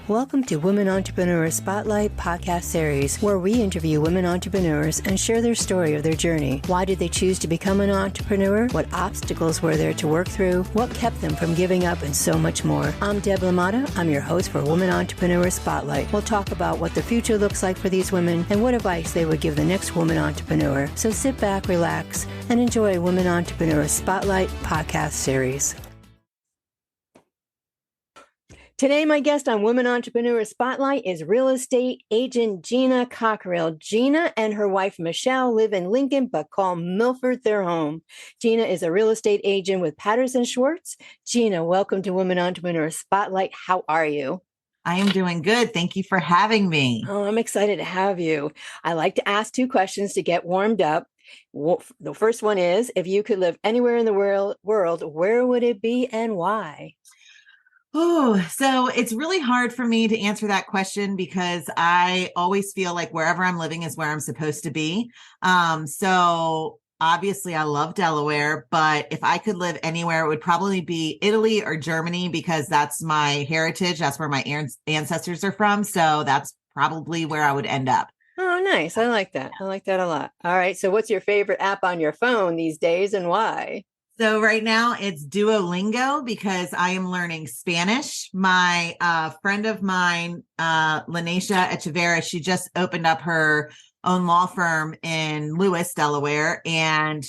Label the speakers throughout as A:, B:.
A: Welcome to Women Entrepreneurs Spotlight podcast series, where we interview women entrepreneurs and share their story of their journey. Why did they choose to become an entrepreneur? What obstacles were there to work through? What kept them from giving up? And so much more. I'm Deb Lamotta. I'm your host for Women Entrepreneurs Spotlight. We'll talk about what the future looks like for these women and what advice they would give the next woman entrepreneur. So sit back, relax, and enjoy Women Entrepreneurs Spotlight podcast series. Today, my guest on Women Entrepreneur Spotlight is real estate agent Gina Cockerille. Gina and her wife, Michelle, live in Lincoln, but call Milford their home. Gina is a real estate agent with Patterson Schwartz. Gina, welcome to Women Entrepreneur Spotlight. How are you?
B: I am doing good. Thank you for having me.
A: Oh, I'm excited to have you. I like to ask two questions to get warmed up. Well, the first one is, if you could live anywhere in the world, where would it be and why?
B: Oh, so it's really hard for me to answer that question because I always feel like wherever I'm living is where I'm supposed to be. So obviously I love Delaware, but if I could live anywhere, it would probably be Italy or Germany because that's my heritage. That's where my ancestors are from. So that's probably where I would end up.
A: Oh, nice. I like that. I like that a lot. All right. So what's your favorite app on your phone these days and why?
B: So right now it's Duolingo because I am learning Spanish. My friend of mine, Lanesha Echeverra, she just opened up her own law firm in Lewis, Delaware, and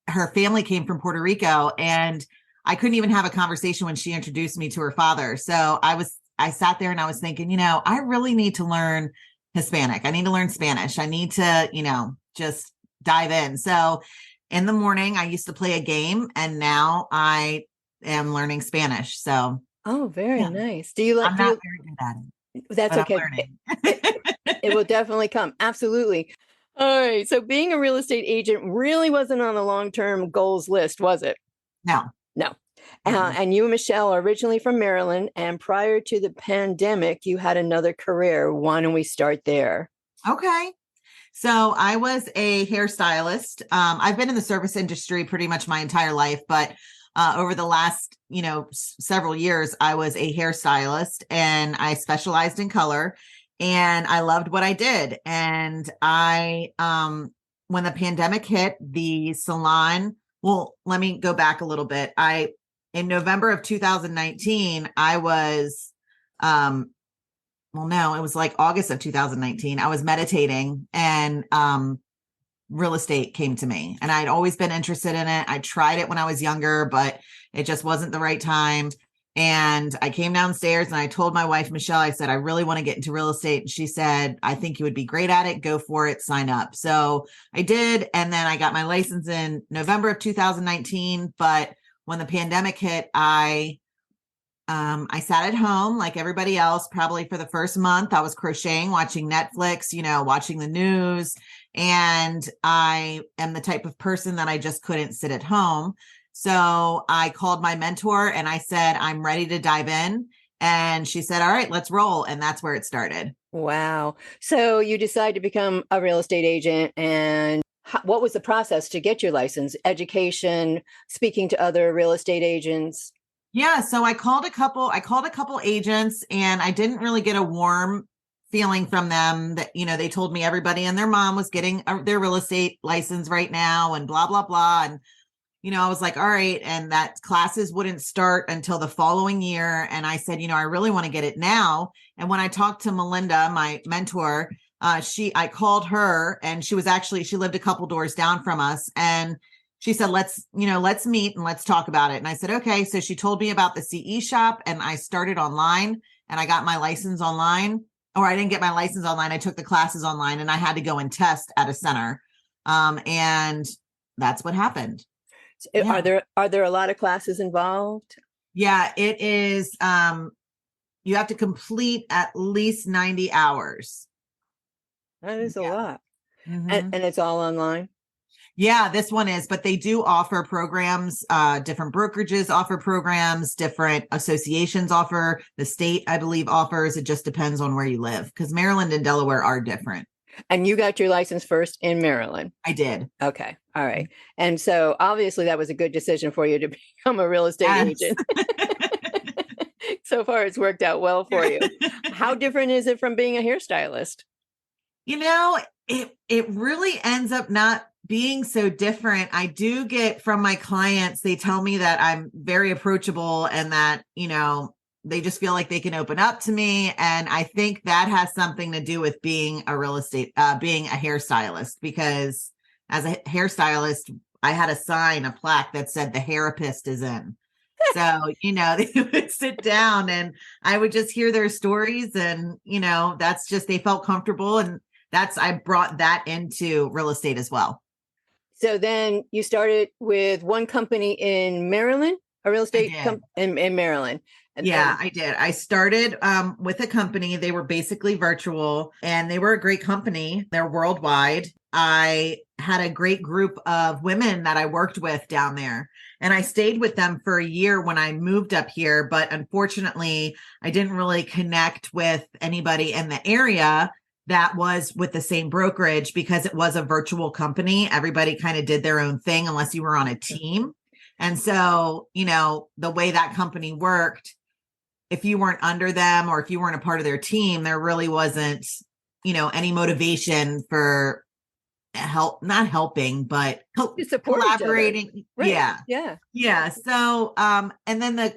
B: her family came from Puerto Rico, and I couldn't even have a conversation when she introduced me to her father. So I sat there and I was thinking, I really need to learn Hispanic. I need to learn Spanish. I need to, just dive in. So in the morning, I used to play a game, and now I am learning Spanish. So,
A: very nice. Do you like?
B: I'm not very good at it.
A: That's okay. It will definitely come. Absolutely. All right. So, being a real estate agent really wasn't on the long-term goals list, was it?
B: No.
A: And you and Michelle are originally from Maryland, and prior to the pandemic, you had another career. Why don't we start there?
B: Okay. So I was a hairstylist. I've been in the service industry pretty much my entire life, but over the last, several years, I was a hairstylist and I specialized in color and I loved what I did. And when the pandemic hit, the salon, well, let me go back a little bit. In November of 2019, I was, well, no, it was like August of 2019. I was meditating and real estate came to me and I'd always been interested in it. I tried it when I was younger, but it just wasn't the right time. And I came downstairs and I told my wife, Michelle, I said, I really want to get into real estate. And she said, I think you would be great at it. Go for it. Sign up. So I did. And then I got my license in November of 2019. But when the pandemic hit, I sat at home like everybody else, probably for the first month. I was crocheting, watching Netflix, watching the news. And I am the type of person that I just couldn't sit at home. So I called my mentor and I said, I'm ready to dive in. And she said, all right, let's roll. And that's where it started.
A: Wow. So you decided to become a real estate agent, and what was the process to get your license? Education, speaking to other real estate agents?
B: Yeah. So I called a couple agents and I didn't really get a warm feeling from them that, they told me everybody and their mom was getting their real estate license right now and blah, blah, blah. And, I was like, all right. And that classes wouldn't start until the following year. And I said, I really want to get it now. And when I talked to Melinda, my mentor, I called her and she lived a couple doors down from us. And she said, let's meet and let's talk about it. And I said, okay. So she told me about the CE shop and I started online and I got my license online, or I didn't get my license online. I took the classes online and I had to go and test at a center. And that's what happened.
A: Yeah. Are there a lot of classes involved?
B: Yeah, it is. You have to complete at least 90 hours.
A: That is a lot. Mm-hmm. And it's all online?
B: Yeah, this one is, but they do offer programs. Different brokerages offer programs, different associations offer. The state, I believe, offers. It just depends on where you live because Maryland and Delaware are different.
A: And you got your license first in Maryland?
B: I did.
A: Okay. All right. And so obviously that was a good decision for you to become a real estate agent. So far, it's worked out well for you. How different is it from being a hairstylist?
B: It really ends up not being so different. I do get from my clients, they tell me that I'm very approachable and that, they just feel like they can open up to me. And I think that has something to do with being a being a hairstylist, because as a hairstylist, I had a plaque that said the therapist is in. So, they would sit down and I would just hear their stories and, that's just, they felt comfortable. And I brought that into real estate as well.
A: So then you started with one company in Maryland, a real estate company in Maryland.
B: I did. I started with a company. They were basically virtual and they were a great company. They're worldwide. I had a great group of women that I worked with down there. And I stayed with them for a year when I moved up here. But unfortunately, I didn't really connect with anybody in the area that was with the same brokerage because it was a virtual company. Everybody kind of did their own thing unless you were on a team. And so, the way that company worked, if you weren't under them or if you weren't a part of their team, there really wasn't, any motivation for not helping, but
A: collaborating.
B: Right. Yeah. So, and then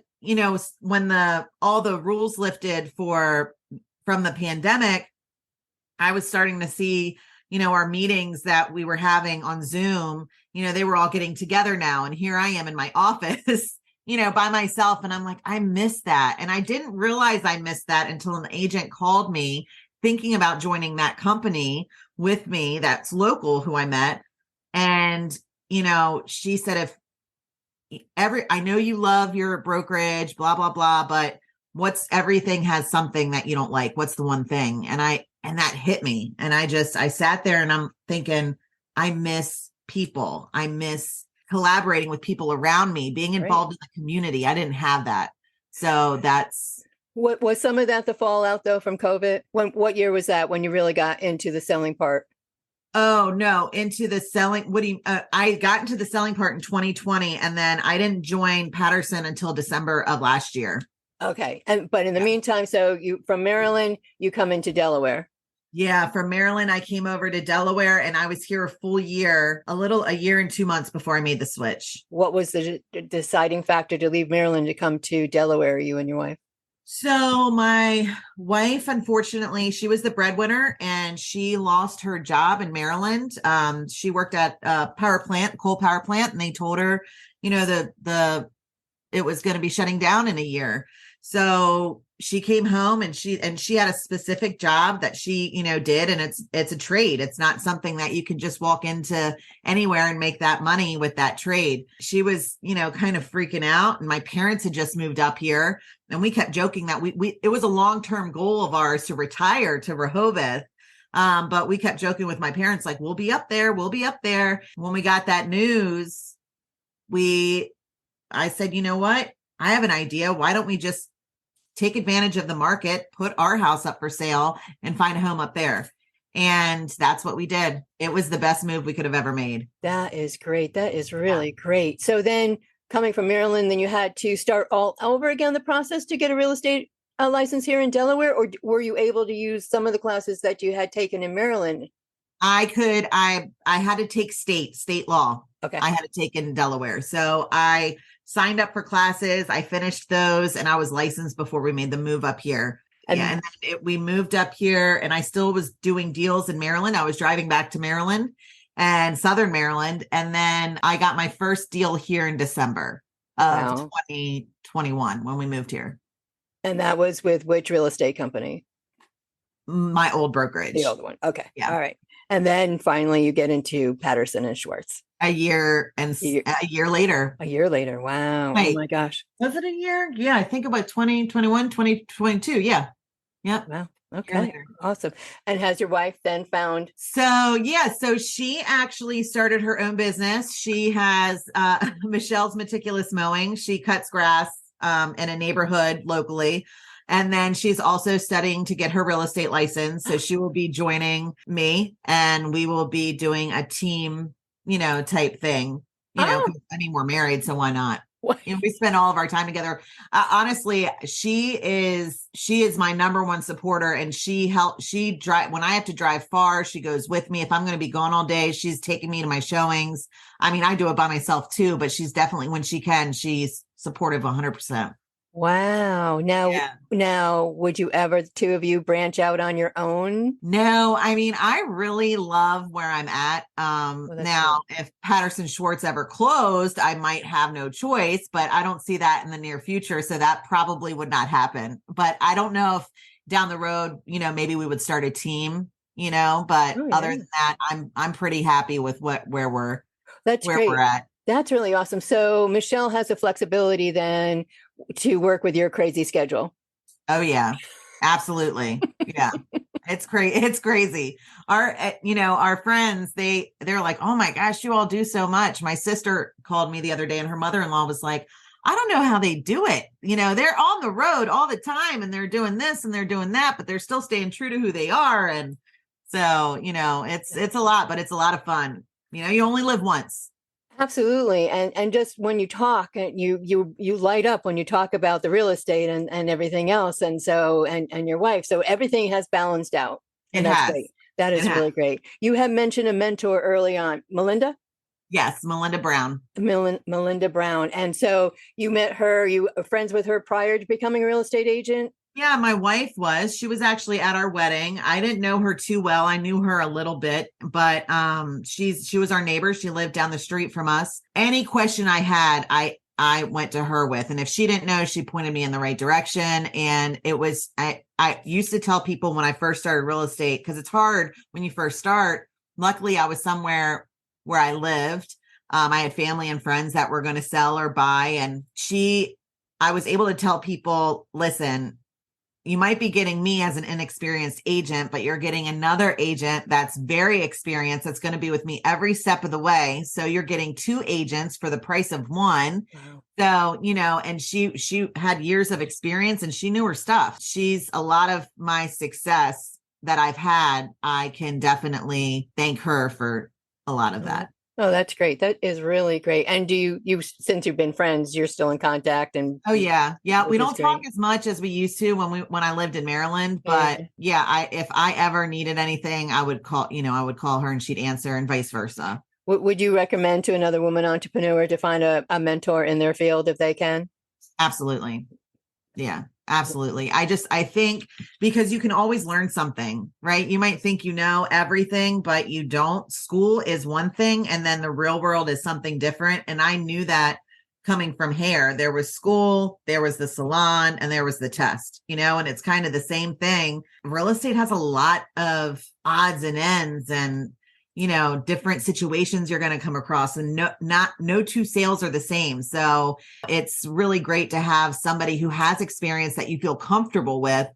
B: when all the rules lifted from the pandemic, I was starting to see, our meetings that we were having on Zoom, they were all getting together now. And here I am in my office, by myself. And I'm like, I miss that. And I didn't realize I missed that until an agent called me thinking about joining that company with me. That's local, who I met. And, she said, I know you love your brokerage, blah, blah, blah, but everything has something that you don't like. What's the one thing? And that hit me. And I sat there and I'm thinking, I miss people. I miss collaborating with people around me, being involved in the community. I didn't have that. So that's.
A: What was some of that the fallout though from COVID? What year was that when you really got into the selling part?
B: Oh no, into the selling. I got into the selling part in 2020 and then I didn't join Patterson until December of last year.
A: Okay. But in the meantime, so from Maryland, you come into Delaware.
B: Yeah, from Maryland, I came over to Delaware and I was here a full year, a year and 2 months before I made the switch.
A: What was the deciding factor to leave Maryland to come to Delaware, you and your wife?
B: So my wife, unfortunately, she was the breadwinner and she lost her job in Maryland. She worked at a coal power plant, and they told her, it was going to be shutting down in a year. So she came home and she had a specific job that she, did. And it's a trade. It's not something that you can just walk into anywhere and make that money with that trade. She was, kind of freaking out. And my parents had just moved up here and we kept joking that it was a long-term goal of ours to retire to Rehoboth. But we kept joking with my parents, like, we'll be up there. We'll be up there. When we got that news, I said, you know what? I have an idea. Why don't we just take advantage of the market, put our house up for sale and find a home up there? And that's what we did. It was the best move we could have ever made.
A: That is great. That is really great. So then coming from Maryland, then you had to start all over again, the process to get a real estate license here in Delaware, or were you able to use some of the classes that you had taken in Maryland?
B: I had to take state law.
A: Okay.
B: I had to take in Delaware. So I signed up for classes. I finished those and I was licensed before we made the move up here. And then we moved up here and I still was doing deals in Maryland. I was driving back to Maryland and Southern Maryland. And then I got my first deal here in December of 2021 when we moved here.
A: And that was with which real estate company?
B: My old brokerage.
A: The old one. Okay.
B: Yeah.
A: All right. And then finally you get into Patterson and Schwartz.
B: A year later.
A: A year later. Wow.
B: Wait,
A: oh my gosh.
B: Was it a year? Yeah. I think about 2021, 2022. Yeah. Yep.
A: Wow. Okay. Awesome. And has your wife then found?
B: So she actually started her own business. She has Michelle's Meticulous Mowing. She cuts grass in a neighborhood locally. And then she's also studying to get her real estate license. So she will be joining me and we will be doing a team, type thing, I mean, we're married, so why not? And we spend all of our time together. Honestly, she is my number one supporter, and she drive when I have to drive far. She goes with me. If I'm going to be gone all day, she's taking me to my showings. I mean, I do it by myself too, but she's definitely, when she can, she's supportive 100%.
A: Wow. Now, would you ever, the two of you, branch out on your own?
B: No, I mean, I really love where I'm at. Now,
A: cool.
B: if Patterson Schwartz ever closed, I might have no choice, but I don't see that in the near future. So that probably would not happen. But I don't know if down the road, maybe we would start a team, but other than that, I'm pretty happy with where we're at.
A: That's really awesome. So Michelle has the flexibility then to work with your crazy schedule.
B: Oh yeah, absolutely. Yeah. It's crazy. It's crazy. Our friends, they're like, oh my gosh, you all do so much. My sister called me the other day and her mother-in-law was like, I don't know how they do it. They're on the road all the time and they're doing this and they're doing that, but they're still staying true to who they are. And so, it's a lot, but it's a lot of fun. You only live once.
A: Absolutely. And just when you talk, you light up when you talk about the real estate and everything else. And so, and your wife, so everything has balanced out. And that's great. That is really great. You have mentioned a mentor early on, Melinda?
B: Yes. Melinda Brown.
A: Melinda Brown. And so you met her, you were friends with her prior to becoming a real estate agent?
B: Yeah, my wife was. She was actually at our wedding. I didn't know her too well. I knew her a little bit, but she was our neighbor. She lived down the street from us. Any question I had, I went to her with. And if she didn't know, she pointed me in the right direction. And it was, I used to tell people when I first started real estate, because it's hard when you first start. Luckily, I was somewhere where I lived. I had family and friends that were going to sell or buy. And I was able to tell people, listen, you might be getting me as an inexperienced agent, but you're getting another agent that's very experienced, that's going to be with me every step of the way. So you're getting two agents for the price of one. Wow. So, and she had years of experience and she knew her stuff. She's a lot of my success that I've had. I can definitely thank her for a lot of that.
A: Oh, that's great. That is really great. And do you since you've been friends, you're still in contact? And
B: oh yeah. We don't talk as much as we used to when I lived in Maryland, but if I ever needed anything, I would call her and she'd answer, and vice versa.
A: Would you recommend to another woman entrepreneur to find a mentor in their field if they can?
B: Absolutely. Yeah. Absolutely. I think because you can always learn something, right? You might think you know everything, but you don't. School is one thing, and then the real world is something different. And I knew that coming from hair. There was school, there was the salon, and there was the test, and it's kind of the same thing. Real estate has a lot of odds and ends and different situations you're going to come across, and no two sales are the same. So it's really great to have somebody who has experience that you feel comfortable with,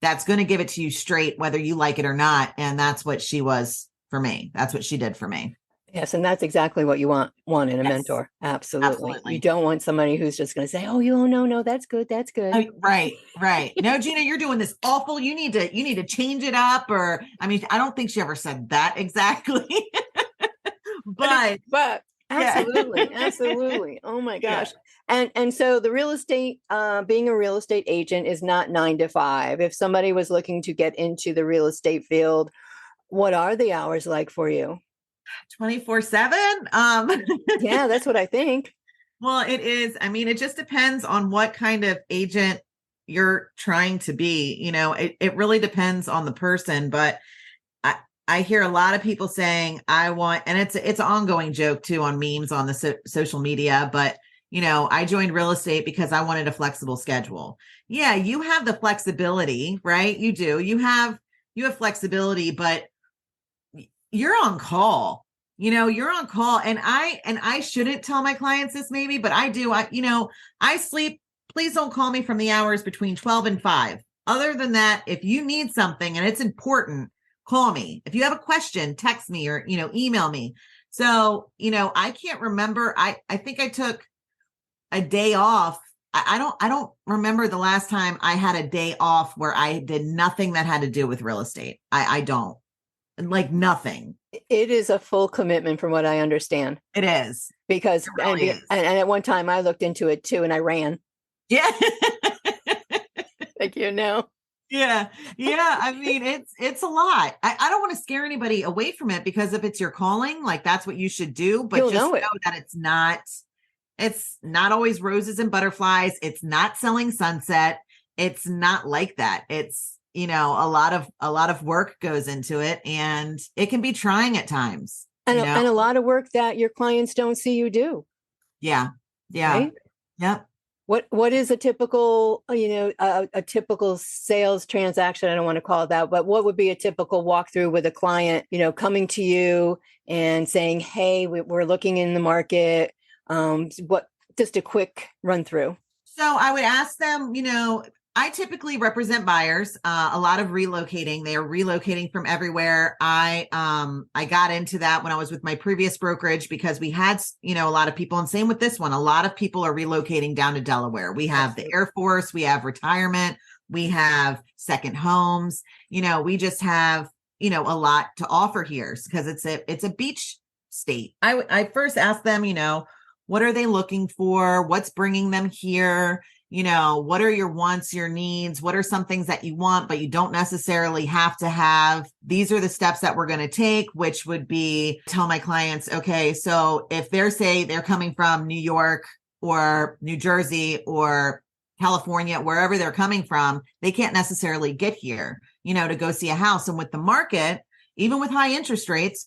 B: that's going to give it to you straight, whether you like it or not. And that's what she was for me. That's what she did for me.
A: Yes. And that's exactly what you want in a mentor. Absolutely. You don't want somebody who's just going to say, oh, no, that's good. That's good.
B: Oh, right. No, Gina, you're doing this awful. You need to change it up. Or, I mean, I don't think she ever said that exactly,
A: but absolutely. Absolutely. Oh my gosh. Yeah. And so the real estate, being a real estate agent is not 9 to 5. If somebody was looking to get into the real estate field, what are the hours like for you?
B: 24/7.
A: Yeah, that's what I think.
B: Well, it is. I mean, it just depends on what kind of agent you're trying to be. It really depends on the person, but I hear a lot of people saying and it's an ongoing joke too on memes on the social media, but I joined real estate because I wanted a flexible schedule. Yeah, you have the flexibility, right? You do. You have flexibility, but you're on call. You're on call, and I shouldn't tell my clients this maybe, but I do. I sleep. Please don't call me from the hours between 12 and 5. Other than that, if you need something and it's important, call me. If you have a question, text me or, email me. So, I can't remember. I think I took a day off. I don't remember the last time I had a day off where I did nothing that had to do with real estate. I don't. like nothing.
A: It is a full commitment from what I understand.
B: It is.
A: Because,
B: It really is.
A: and at one time I looked into it too and I ran.
B: Yeah.
A: Like,
B: Yeah. Yeah. I mean, it's a lot. I don't want to scare anybody away from it, because if it's your calling, like that's what you should do. But
A: You'll
B: just
A: know it.
B: know that it's not always roses and butterflies. It's not selling sunset. It's not like that. It's, a lot of work goes into it, and it can be trying at times.
A: And a lot of work that your clients don't see you do.
B: Yeah. Yeah.
A: Right?
B: Yep.
A: What is a typical, a typical sales transaction? I don't want to call it that, but what would be a typical walkthrough with a client, coming to you and saying, "Hey, we're looking in the market." Just a quick run through.
B: So I would ask them, I typically represent buyers, a lot of relocating. They are relocating from everywhere. I got into that when I was with my previous brokerage, because we had, a lot of people, and same with this one. A lot of people are relocating down to Delaware. We have the Air Force, we have retirement, we have second homes. We just have, a lot to offer here because it's a beach state. I first asked them, what are they looking for? What's bringing them here? What are your wants, your needs? What are some things that you want, but you don't necessarily have to have? These are the steps that we're going to take, which would be tell my clients, okay, so if they're coming from New York or New Jersey or California, wherever they're coming from, they can't necessarily get here, to go see a house. And with the market, even with high interest rates,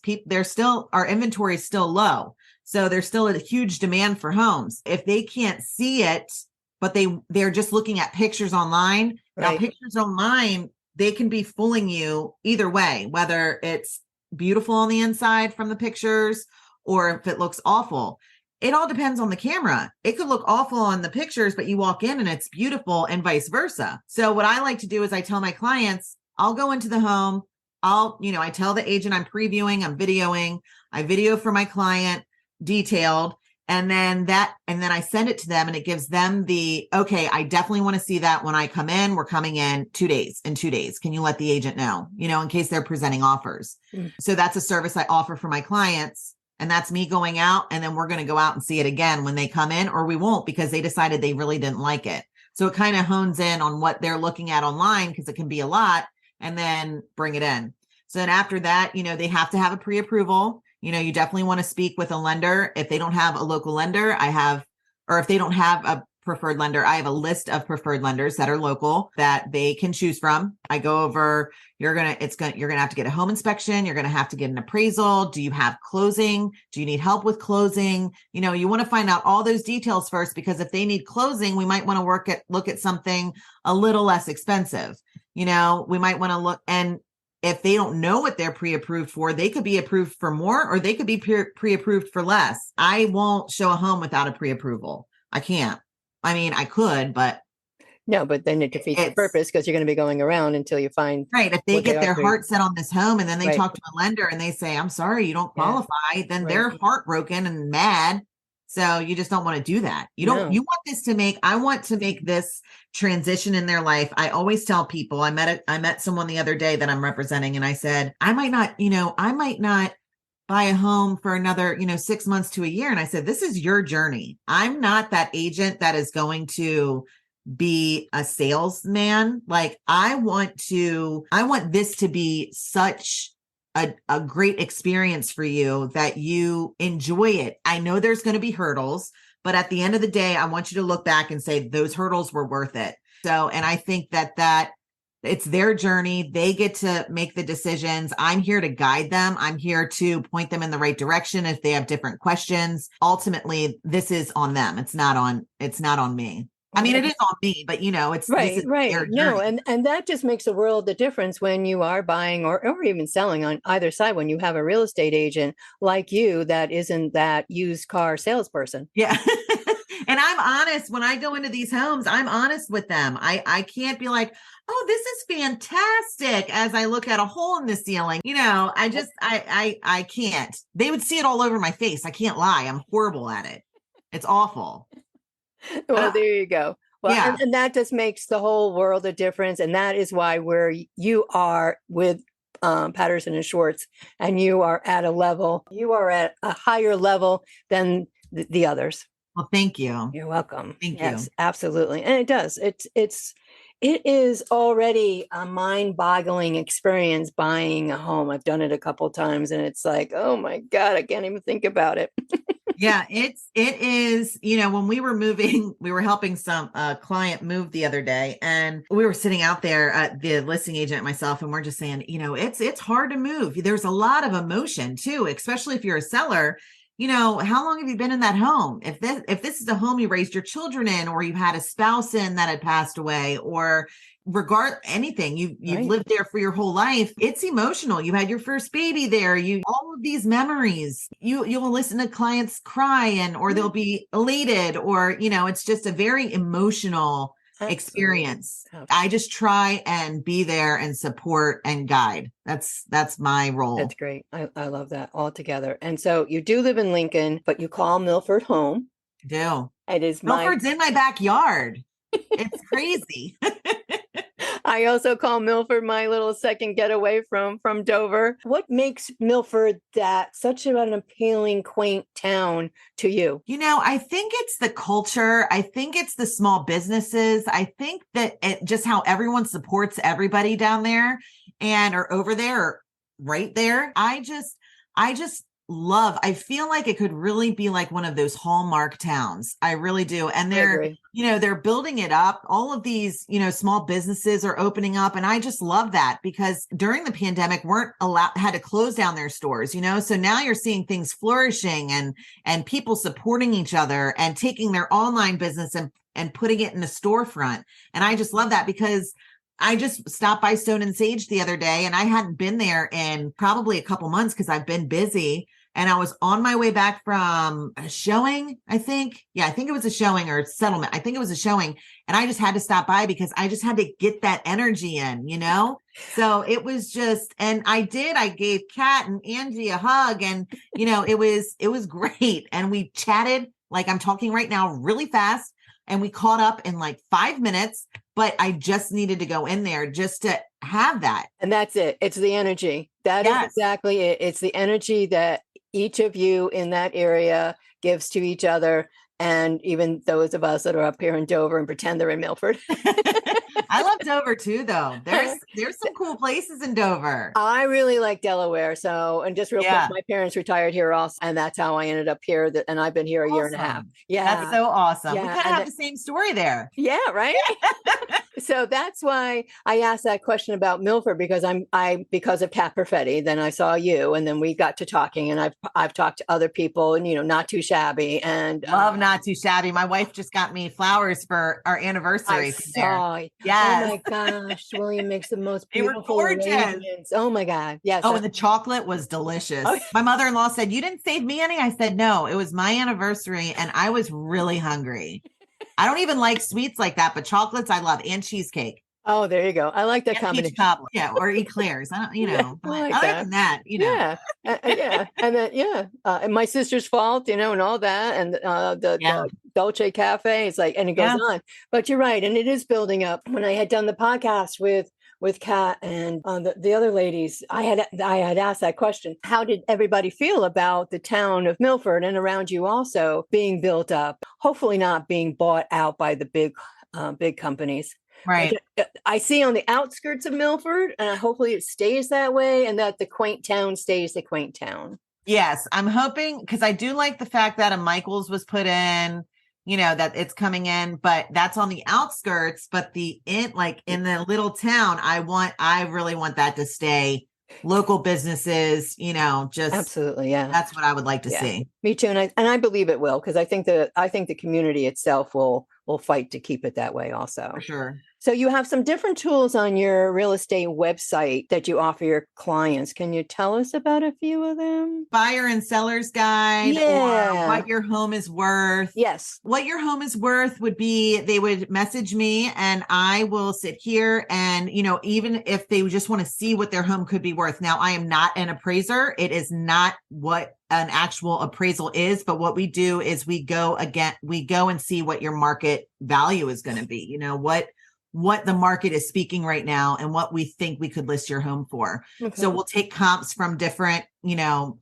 B: our inventory is still low. So there's still a huge demand for homes. If they can't see it, but they're just looking at pictures online. Right. Now, pictures online, they can be fooling you either way, whether it's beautiful on the inside from the pictures or if it looks awful. It all depends on the camera. It could look awful on the pictures, but you walk in and it's beautiful, and vice versa. So what I like to do is I tell my clients, I'll go into the home. I tell the agent I'm previewing, I'm videoing, I video for my client detailed. And then I send it to them, and it gives them okay, I definitely want to see that when I come in. We're coming in 2 days. In 2 days, can you let the agent know, in case they're presenting offers? So that's a service I offer for my clients. And that's me going out, and then we're going to go out and see it again when they come in, or we won't because they decided they really didn't like it. So it kind of hones in on what they're looking at online, because it can be a lot, and then bring it in. So then after that, they have to have a pre-approval. You definitely want to speak with a lender. If they don't have a local lender, or if they don't have a preferred lender, I have a list of preferred lenders that are local that they can choose from. I go over, you're going to have to get a home inspection. You're going to have to get an appraisal. Do you have closing? Do you need help with closing? You want to find out all those details first, because if they need closing, we might want to look at something a little less expensive. We might want to look, and if they don't know what they're pre-approved for, they could be approved for more, or they could be pre-approved for less. I won't show a home without a pre-approval. I can't. I mean, I could, but
A: no, but then it defeats the purpose, because you're going to be going around until you find
B: right. If they get their heart set on this home, and then they talk to a lender and they say, "I'm sorry, you don't qualify," then they're heartbroken and mad. So you just don't want to do that. You want I want to make this transition in their life. I always tell people, I met someone the other day that I'm representing, and I said, I might not buy a home for another, 6 months to a year. And I said, this is your journey. I'm not that agent that is going to be a salesman. Like I want this to be such a great experience for you that you enjoy it. I know there's going to be hurdles, but at the end of the day, I want you to look back and say those hurdles were worth it. So, and I think that it's their journey. They get to make the decisions. I'm here to guide them. I'm here to point them in the right direction if they have different questions. Ultimately, this is on them. It's not on me. I mean, it is on me, but it's
A: right. No, and that just makes a world of difference when you are buying or even selling on either side. When you have a real estate agent like you that isn't that used car salesperson.
B: Yeah. And I'm honest when I go into these homes. I'm honest with them. I can't be like, oh, this is fantastic, as I look at a hole in the ceiling. I can't. They would see it all over my face. I can't lie. I'm horrible at it. It's awful.
A: Well, there you go. Well, yeah. and that just makes the whole world a difference. And that is why where you are with Patterson and Schwartz, and you are at a higher level than the others.
B: Well, thank you.
A: You're welcome.
B: Thank
A: Yes,
B: you.
A: absolutely. And it does. It is already a mind-boggling experience buying a home. I've done it a couple of times, and it's like, oh my God, I can't even think about it.
B: Yeah, it is, when we were moving, we were helping some client move the other day, and we were sitting out there at the listing agent and myself, and we're just saying, it's hard to move. There's a lot of emotion too, especially if you're a seller. How long have you been in that home? If this is a home you raised your children in, or you had a spouse in that had passed away, or anything, you've
A: Right.
B: lived there for your whole life, it's emotional. You had your first baby there, all of these memories, you'll listen to clients cry or they'll be elated, or it's just a very emotional experience.
A: Absolutely.
B: I just try and be there and support and guide. That's my role.
A: That's great. I love that altogether. And so you do live in Lincoln, but you call Milford home.
B: I do.
A: It is
B: Milford's in my backyard. It's crazy.
A: I also call Milford my little second getaway from Dover. What makes Milford such an appealing, quaint town to you?
B: I think it's the culture. I think it's the small businesses. I think that just how everyone supports everybody down there or over there or right there. I just I feel like it could really be like one of those hallmark towns. I really do. And they're building it up. All of these, small businesses are opening up. And I just love that, because during the pandemic had to close down their stores, so now you're seeing things flourishing and people supporting each other and taking their online business and putting it in a storefront. And I just love that, because I just stopped by Stone and Sage the other day, and I hadn't been there in probably a couple months because I've been busy. And I was on my way back from a showing, I think. Yeah, I think it was a showing or a settlement. I think it was a showing. And I just had to stop by because I just had to get that energy in, So it was just, and I gave Kat and Angie a hug, and, it was great. And we chatted like I'm talking right now really fast. And we caught up in like 5 minutes, but I just needed to go in there just to have that.
A: And that's it. It's the energy. That is exactly it. It's the energy that each of you in that area gives to each other. And even those of us that are up here in Dover and pretend they're in Milford.
B: I love Dover too, though. There's some cool places in Dover.
A: I really like Delaware. And just real quick, my parents retired here also, and that's how I ended up here. And I've been here a year and a half. Yeah,
B: that's so awesome.
A: Yeah,
B: we kind of have the same story there.
A: Yeah, right. So that's why I asked that question about Milford, because because of Kat Perfetti. Then I saw you, and then we got to talking, and I've talked to other people, and Not Too Shabby, and
B: love Not Too Shabby. My wife just got me flowers for our anniversary.
A: I saw.
B: Yes.
A: Oh my gosh, William makes the most beautiful arrangements. Oh my God. Yes.
B: Oh, and the chocolate was delicious. Oh. My mother-in-law said, "You didn't save me any?" I said, "No, it was my anniversary and I was really hungry." I don't even like sweets like that, but chocolates I love, and cheesecake.
A: Oh, there you go. I like that combination.
B: Yeah, or eclairs. I don't,
A: like
B: other
A: that.
B: Than that,
A: Yeah, yeah, and then and My Sister's Fault, and all that, and the Dolce Cafe. It's like, and it goes on. But you're right, and it is building up. When I had done the podcast with Kat and the other ladies, I had asked that question: how did everybody feel about the town of Milford and around you also being built up? Hopefully, not being bought out by the big companies.
B: Right.
A: I see on the outskirts of Milford, and hopefully it stays that way, and that the quaint town stays the quaint town.
B: Yes, I'm hoping, because I do like the fact that a Michael's was put in, that it's coming in, but that's on the outskirts. But in the little town, I really want that to stay. Local businesses, just
A: absolutely, yeah.
B: That's what I would like to see.
A: Me too, and I believe it will, because I think the community itself will fight to keep it that way also.
B: For sure.
A: So you have some different tools on your real estate website that you offer your clients. Can you tell us about a few of them?
B: Buyer and seller's guide, or what your home is worth.
A: Yes.
B: What your home is worth would be, they would message me and I will sit here and, even if they just want to see what their home could be worth. Now, I am not an appraiser. It is not what an actual appraisal is, but what we do is we go and see what your market value is going to be. what the market is speaking right now and what we think we could list your home for.
A: Okay.
B: So we'll take comps from different,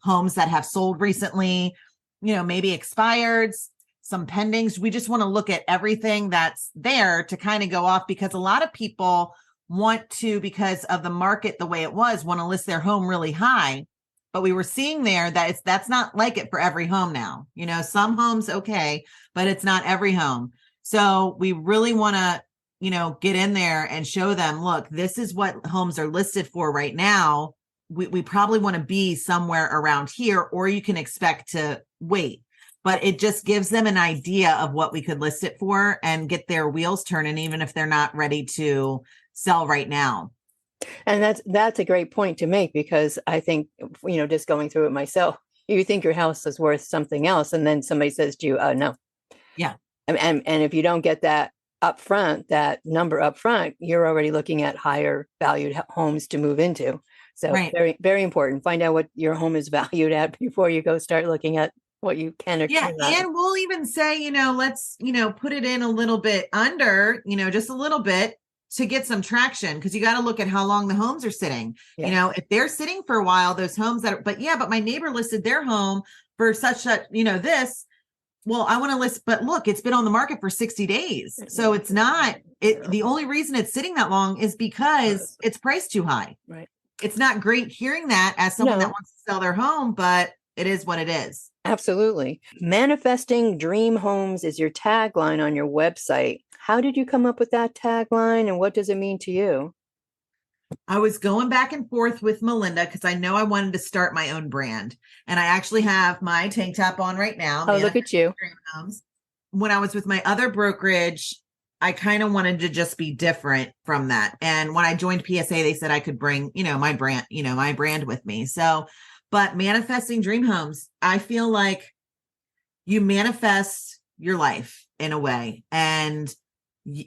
B: homes that have sold recently, maybe expireds, some pendings. We just want to look at everything that's there to kind of go off, because a lot of people want to, because of the market the way it was, want to list their home really high. But we were seeing there that that's not like it for every home now. Some homes, okay, but it's not every home. So we really want to, get in there and show them, look, this is what homes are listed for right now. We probably want to be somewhere around here, or you can expect to wait. But it just gives them an idea of what we could list it for and get their wheels turning, even if they're not ready to sell right now.
A: And that's a great point to make, because I think, just going through it myself, you think your house is worth something else, and then somebody says to you, no.
B: Yeah.
A: And if you don't get that upfront, that number upfront, you're already looking at higher valued homes to move into. So
B: Right.
A: Very, very important. Find out what your home is valued at before you go start looking at what you can or
B: Yeah.
A: cannot.
B: And we'll even say, let's, put it in a little bit under, just a little bit to get some traction, because you got to look at how long the homes are sitting.
A: Yeah.
B: If they're sitting for a while, those homes but my neighbor listed their home for such a, this. Well, I want to list, but look, it's been on the market for 60 days. So it's not the only reason it's sitting that long is because it's priced too high.
A: Right.
B: It's not great hearing that as someone that wants to sell their home, but it is what it is.
A: Absolutely. Manifesting dream homes is your tagline on your website. How did you come up with that tagline, and what does it mean to you?
B: I was going back and forth with Melinda because I know I wanted to start my own brand. And I actually have my tank top on right now.
A: Oh, look at you.
B: When I was with my other brokerage, I kind of wanted to just be different from that. And when I joined PSA, they said I could bring, my brand with me. So, but manifesting dream homes, I feel like you manifest your life in a way, and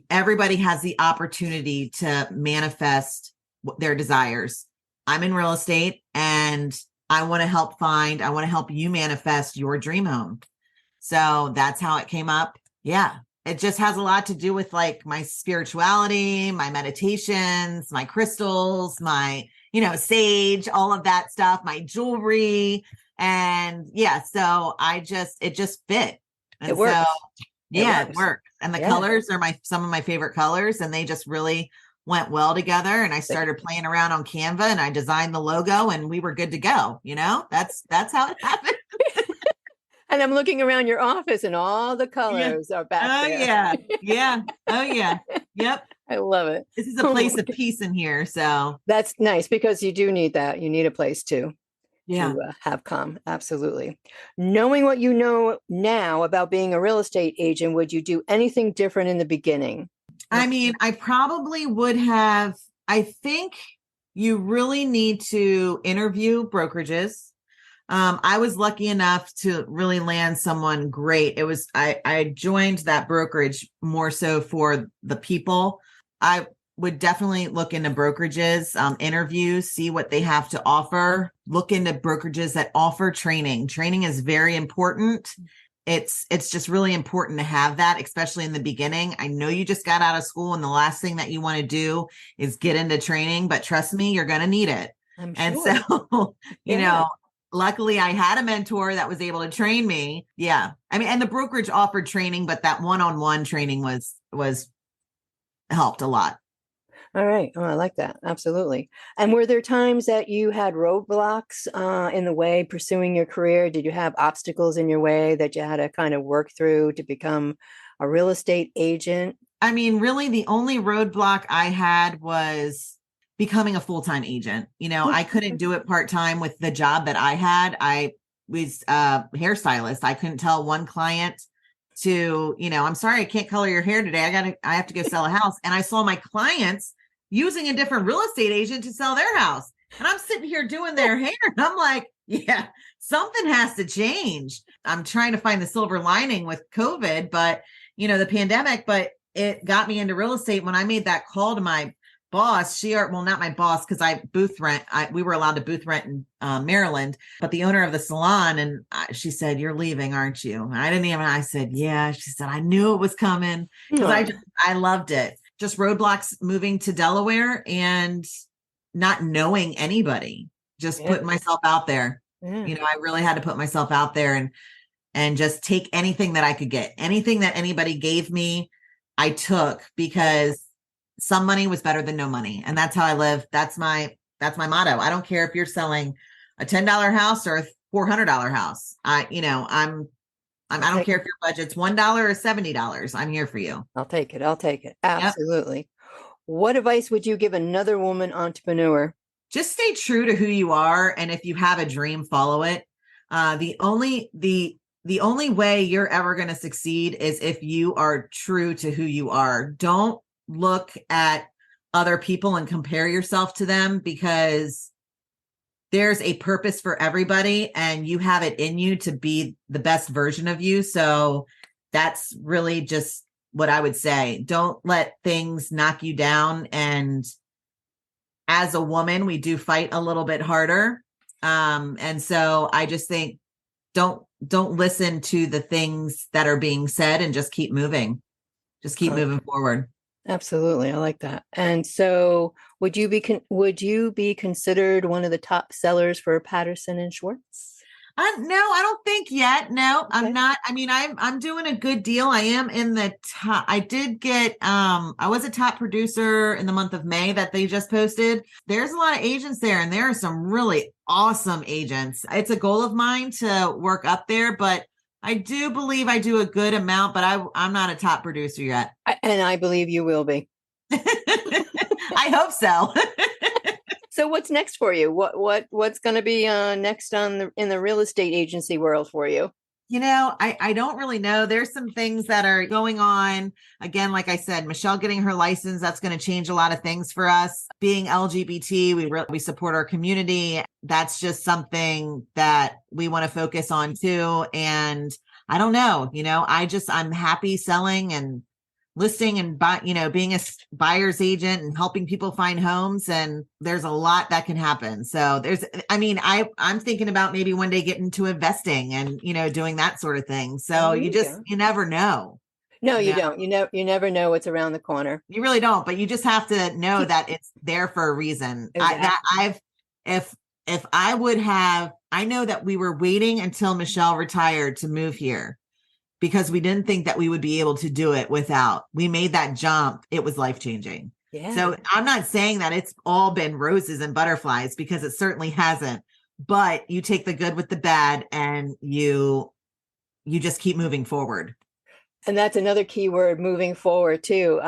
B: everybody has the opportunity to manifest their desires. I'm in real estate, and I want to help you manifest your dream home. So that's how it came up. Yeah. It just has a lot to do with like my spirituality, my meditations, my crystals, my, sage, all of that stuff, my jewelry. And so it just fit. And
A: it works.
B: It worked. And the colors are some of my favorite colors, and they just really went well together. And I started playing around on Canva, and I designed the logo, and we were good to go. That's how it happened.
A: And I'm looking around your office, and all the colors are back there.
B: Yeah. Oh yeah. Yep.
A: I love it.
B: This is a place of peace in here. So
A: that's nice, because you do need that. You need a place to have calm. Absolutely. Knowing what you know now about being a real estate agent, would you do anything different in the beginning?
B: I mean, I probably would have. I think you really need to interview brokerages. I was lucky enough to really land someone great. It was, I joined that brokerage more so for the people. I would definitely look into brokerages, interviews, see what they have to offer, look into brokerages that offer training. Training is very important. It's just really important to have that, especially in the beginning. I know you just got out of school, and the last thing that you want to do is get into training, but trust me, you're going to need it.
A: I'm sure.
B: And so, luckily I had a mentor that was able to train me. Yeah. I mean, and the brokerage offered training, but that one-on-one training was helped a lot.
A: All right. Oh, I like that. Absolutely. And were there times that you had roadblocks in the way pursuing your career? Did you have obstacles in your way that you had to kind of work through to become a real estate agent?
B: I mean, really the only roadblock I had was becoming a full-time agent. I couldn't do it part-time with the job that I had. I was a hairstylist. I couldn't tell one client to, I'm sorry, I can't color your hair today. I have to go sell a house. And I saw my clients using a different real estate agent to sell their house. And I'm sitting here doing their hair. And I'm like, yeah, something has to change. I'm trying to find the silver lining with COVID, but the pandemic, but it got me into real estate when I made that call to my boss. Not my boss, because I booth rent. We were allowed to booth rent in Maryland, but the owner of the salon, and she said, "You're leaving, aren't you?" And I said, "Yeah." She said, "I knew it was coming," because I loved it. just roadblocks moving to Delaware and not knowing anybody, just putting myself out there. I really had to put myself out there and just take anything that I could get. Anything that anybody gave me, I took, because some money was better than no money. And that's how I live. That's my motto. I don't care if you're selling a $10 house or a $400 house. I don't care if your budget's $1 or $70. I'm here for you.
A: I'll take it. Absolutely. Yep. What advice would you give another woman entrepreneur?
B: Just stay true to who you are. And if you have a dream, follow it. The only way you're ever going to succeed is if you are true to who you are. Don't look at other people and compare yourself to them, because there's a purpose for everybody and you have it in you to be the best version of you. So that's really just what I would say. Don't let things knock you down. And as a woman, we do fight a little bit harder. And so I just think don't listen to the things that are being said and just keep moving. Just keep moving forward.
A: Absolutely. I like that. And so would you be considered one of the top sellers for Patterson and Schwartz?
B: No, I don't think yet. No, okay. I'm not. I mean, I'm doing a good deal. I am in the top. I did get, I was a top producer in the month of May that they just posted. There's a lot of agents there, and there are some really awesome agents. It's a goal of mine to work up there, but I do believe I do a good amount, but I'm not a top producer yet.
A: And I believe you will be.
B: I hope so.
A: So what's next for you? What's going to be next in the real estate agency world for you?
B: I don't really know. There's some things that are going on. Again, like I said, Michelle getting her license, that's going to change a lot of things for us. Being LGBT, we support our community. That's just something that we want to focus on too. And I don't know, I'm happy selling and listing and being a buyer's agent and helping people find homes. And there's a lot that can happen. So I'm thinking about maybe one day getting into investing and, doing that sort of thing. So you never know.
A: No, you don't. You never know what's around the corner.
B: You really don't, but you just have to know that it's there for a reason. Exactly. I know that we were waiting until Michelle retired to move here, because we didn't think that we would be able to do it without. We made that jump. It was life-changing. Yeah. So I'm not saying that it's all been roses and butterflies, because it certainly hasn't, but you take the good with the bad and you just keep moving forward.
A: And that's another key word, moving forward too.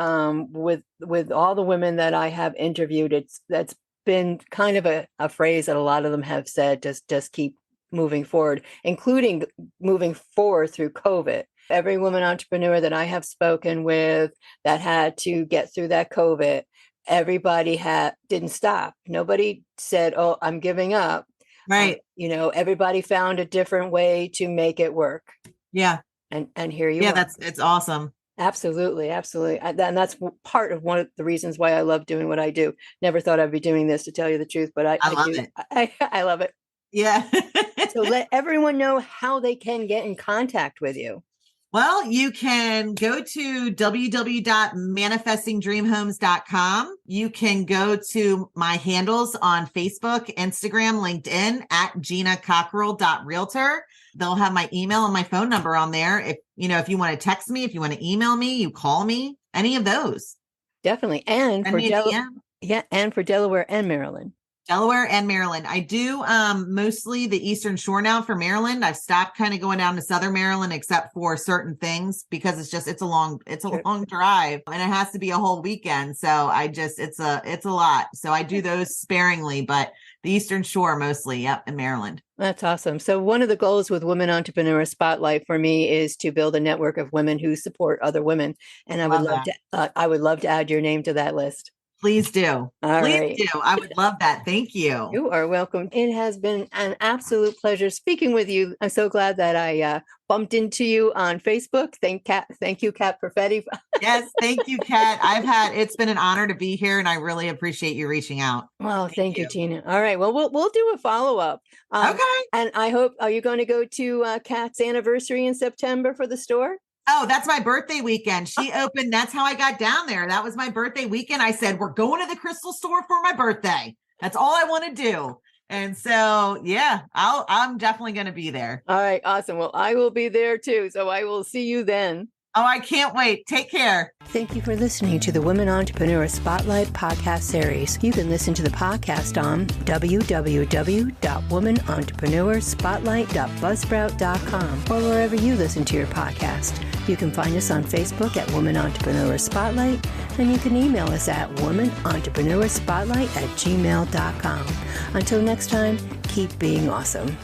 A: With all the women that I have interviewed, that's been kind of a phrase that a lot of them have said, just keep moving forward, including moving forward through COVID. Every woman entrepreneur that I have spoken with that had to get through that COVID, everybody didn't stop. Nobody said, "Oh, I'm giving up."
B: Right.
A: Everybody found a different way to make it work.
B: Yeah.
A: And here you are.
B: Yeah, it's awesome.
A: Absolutely. Absolutely. And that's part of one of the reasons why I love doing what I do. Never thought I'd be doing this, to tell you the truth, but I love it. I love it.
B: Yeah.
A: So let everyone know how they can get in contact with you.
B: Well, you can go to www.manifestingdreamhomes.com. You can go to my handles on Facebook, Instagram, LinkedIn @GinaCockerille.realtor. They'll have my email and my phone number on there. If you want to text me, if you want to email me, you call me, any of those.
A: Definitely. And for Delaware and Maryland.
B: Delaware and Maryland. I do mostly the Eastern Shore now for Maryland. I've stopped kind of going down to Southern Maryland, except for certain things, because it's a long drive and it has to be a whole weekend. So it's a lot. So I do those sparingly, but the Eastern Shore mostly. Yep. In Maryland.
A: That's awesome. So one of the goals with Women Entrepreneur Spotlight for me is to build a network of women who support other women. And I would love to add your name to that list.
B: Please do. Please do. I would love that. Thank you.
A: You are welcome. It has been an absolute pleasure speaking with you. I'm so glad that I bumped into you on Facebook. Thank you, Kat Perfetti.
B: Yes, thank you, Kat. It's been an honor to be here, and I really appreciate you reaching out.
A: Well, thank you, Gina. All right. Well, we'll do a follow-up.
B: Okay.
A: And I hope, are you going to go to Kat's anniversary in September for the store?
B: Oh, that's my birthday weekend. She opened. That's how I got down there. That was my birthday weekend. I said, we're going to the crystal store for my birthday. That's all I want to do. And so, yeah, I'm definitely going to be there.
A: All right. Awesome. Well, I will be there too. So I will see you then.
B: Oh, I can't wait. Take care.
A: Thank you for listening to the Women Entrepreneur Spotlight podcast series. You can listen to the podcast on www.womenentrepreneurspotlight.buzzsprout.com or wherever you listen to your podcast. You can find us on Facebook at Women Entrepreneur Spotlight, and you can email us at womenentrepreneurspotlight@gmail.com. Until next time, keep being awesome.